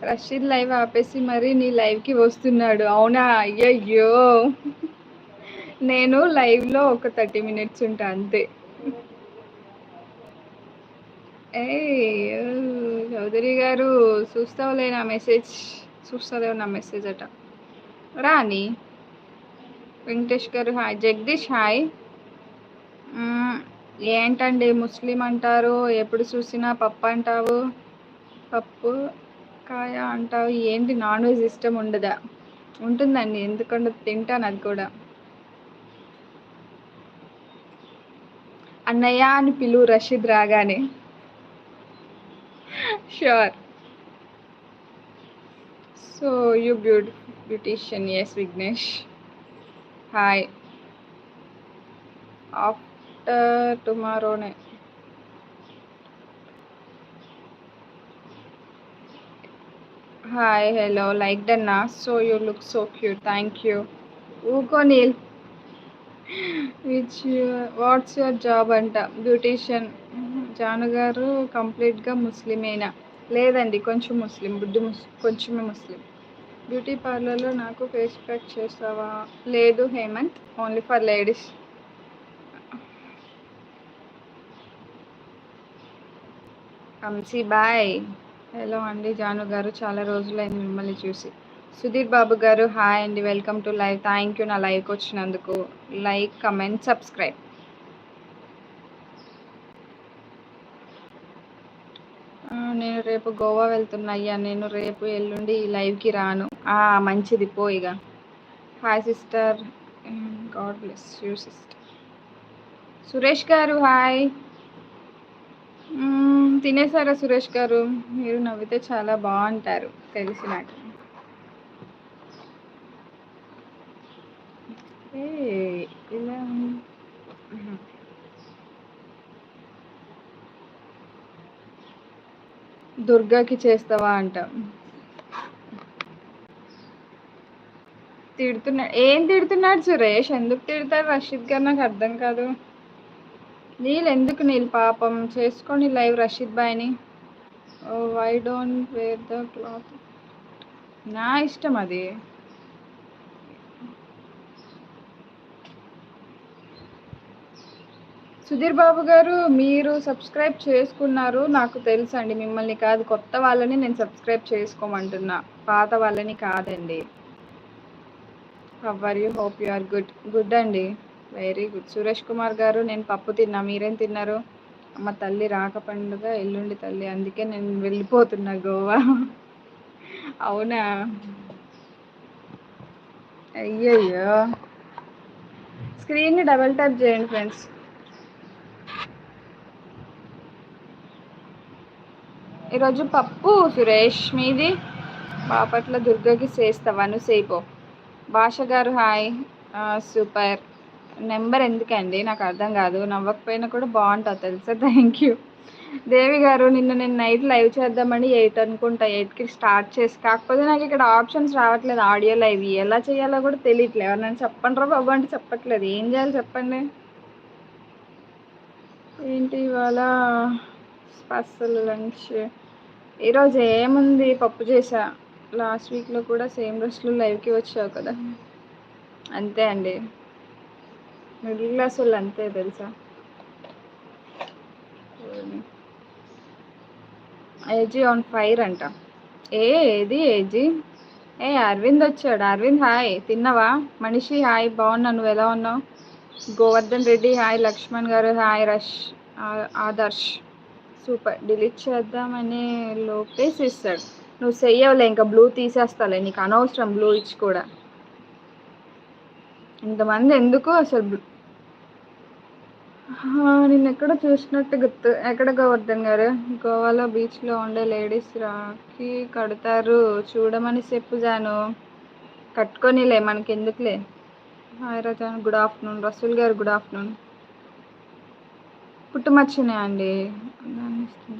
Rashid live ఆపేసి మరి నీ లైవ్కి వస్తున్నాడు. అవునా? అయ్యయ్యో, నేను లైవ్లో ఒక 30 మినిట్స్ ఉంటా అంతే. ఏ చౌదరి గారు చూస్తావులే నా మెసేజ్, చూస్తాలేవు నా మెసేజ్ అట. రాని వెంకటేష్ గారు హాయ్. జగదీష్ హాయ్. ఏంటండి ముస్లిం అంటారు, ఎప్పుడు చూసినా పప్పు అంటావు, పప్పు కాయ అంటావు, ఏంటి నాన్ వెజ్ ఇష్టం ఉండదా? ఉంటుందండి, ఎందుకంటే తింటాను అది కూడా. అన్నయ్య అని పిలువు రషీద్ రాగానే. Sure. So you beautician. Yes Vignesh hi. After టుమారోనే. హాయ్ హలో లైక్ డన్నా. So you look so cute. Thank you. ఊకో నీల్. వాట్స్ యువర్ జాబ్ అంట. బ్యూటీషియన్. జాను గారు కంప్లీట్గా ముస్లిమేనా? లేదండి, కొంచెం ముస్లిం, కొంచెమే ముస్లిం. బ్యూటీ పార్లర్లో నాకు ఫేస్ ప్యాక్ చేస్తావా? లేదు హేమంత్, ఓన్లీ ఫర్ లేడీస్. కంసి బాయ్. హలో అండి జాను గారు, చాలా రోజులైంది మిమ్మల్ని చూసి. సుధీర్ బాబు గారు హాయ్ అండి, welcome to live. Thank you నా లైవ్కి వచ్చినందుకు. Like comment subscribe. నేను రేపు గోవా వెళ్తున్నా అయ్యా. నేను రేపు ఎల్లుండి ఈ లైవ్కి రాను. మంచిది పో ఇక. Hi sister, God bless you sister. Suresh గారు హాయ్. తినేసారా సురేష్ గారు? మీరు నవ్వితే చాలా బాగుంటారు తెలిసి నాకు. ఇలా దుర్గాకి చేస్తావా అంట. తిడుతున్నాడు. ఏం తిడుతున్నాడు సురేష్? ఎందుకు తిడతాడు రషీద్ గారు? నాకు అర్థం కాదు. నీళ్ళు ఎందుకు? నీళ్ళు పాపం చేసుకొని లైవ్ రషీద్ బాయ్ని. Why don't wear the cloth? నా ఇష్టం అది. సుధీర్ బాబు గారు మీరు సబ్స్క్రైబ్ చేసుకున్నారు, నాకు తెలుసు అండి. మిమ్మల్ని కాదు, కొత్త వాళ్ళని నేను సబ్స్క్రైబ్ చేసుకోమంటున్నా, పాత వాళ్ళని కాదండి. How are you? Hope you are good. Good అండి, వెరీ గుడ్. సురేష్ కుమార్ గారు నేను పప్పు తిన్నా, మీరేం తిన్నారు? అమ్మ తల్లి రాక పండుగ ఎల్లుండి తల్లి, అందుకే నేను వెళ్ళిపోతున్నా గోవా. అవునా? అయ్యయ్యో, స్క్రీన్ని డబల్ ట్యాప్ చేయండి ఫ్రెండ్స్. ఈరోజు పప్పు సురేష్. మీది? బాపట్ల దుర్గకి చేస్తావా? నువ్వు చేయిపో. భాష గారు హాయ్. సూపర్. నెంబర్ ఎందుకండి? నాకు అర్థం కాదు. నవ్వకపోయినా కూడా బాగుంటుంది తెలుసా. Thank you. దేవి గారు నిన్న నేను నైట్ లైవ్ చేద్దామని 8 అనుకుంటా, 8కి స్టార్ట్ చేసి, కాకపోతే నాకు ఇక్కడ ఆప్షన్స్ రావట్లేదు. ఆడియో లైవ్ ఎలా చేయాలో కూడా తెలియట్లేదు. ఎవరినైనా చెప్పండి రా బాబు అంటే చెప్పట్లేదు. ఏం చేయాలి చెప్పండి. ఏంటి ఇవాళ స్పెషల్ లంచ్? ఈరోజు ఏముంది, పప్పు చేసా. లాస్ట్ వీక్లో కూడా సేమ్ రోజులు లైవ్కి వచ్చావు కదా. అంతే అండి, మిడిల్ క్లాస్ వాళ్ళు అంతే తెలుసా. ఏజీ ఆన్ ఫైర్ అంట. ఏది ఏజీ? అరవింద్ వచ్చాడు. అరవింద్ హాయ్. తిన్నావా? మనిషి హాయ్, బాగున్నా, నువ్వు ఎలా ఉన్నావు? గోవర్ధన్ రెడ్డి హాయ్. లక్ష్మణ్ గారు హాయ్. ఆదర్శ్ సూపర్. డిలీట్ చేద్దామని లోపేసి ఇస్తాడు. నువ్వు చెయ్యవులే, ఇంకా బ్లూ తీసేస్తాలే, నీకు అనవసరం బ్లూ ఇచ్చి కూడా. ఇంతమంది ఎందుకు అసలు? నేను ఎక్కడ చూసినట్టు గుర్తు. ఎక్కడ గోవర్ధన్ గారు? గోవాలో బీచ్లో ఉండే లేడీస్ రాఖీ కడతారు, చూడమని చెప్పాను. కట్టుకొనిలే, మనకి ఎందుకులే. Hi Razan, good afternoon. Rasool గారు గుడ్ ఆఫ్టర్నూన్. పుట్టుమచ్చనే అండి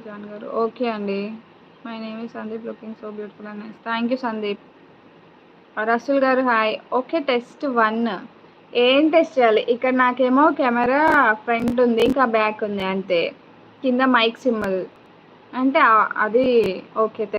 జాన్ గారు. ఓకే అండి. My name is Sandeep, looking so beautiful and nice. Thank you Sandeep. Rasool గారు హాయ్. Okay test 1. ఏం టెస్ట్ చేయాలి? ఇక్కడ నాకేమో కెమెరా ఫ్రంట్ ఉంది, ఇంకా బ్యాక్ ఉంది అంతే. కింద మైక్ సింబల్ అంటే అది ఓకే.